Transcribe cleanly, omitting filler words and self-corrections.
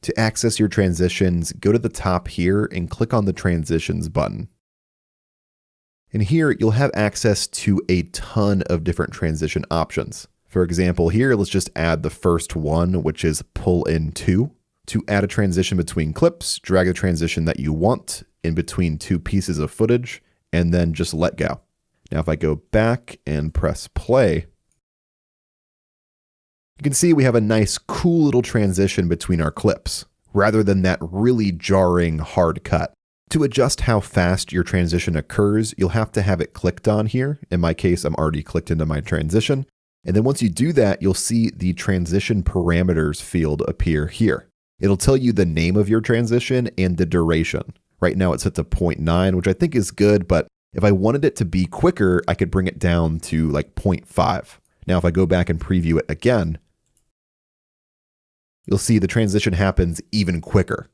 To access your transitions, go to the top here and click on the Transitions button. And here you'll have access to a ton of different transition options. For example, here let's just add the first one, which is pull in 2. To add a transition between clips, drag the transition that you want in between 2 pieces of footage, and then just let go. Now if I go back and press play, you can see we have a nice, cool little transition between our clips, rather than that really jarring hard cut. To adjust how fast your transition occurs, you'll have to have it clicked on here. In my case, I'm already clicked into my transition. And then once you do that, you'll see the transition parameters field appear here. It'll tell you the name of your transition and the duration. Right now it's set to 0.9, which I think is good, but if I wanted it to be quicker, I could bring it down to like 0.5. Now if I go back and preview it again, you'll see the transition happens even quicker.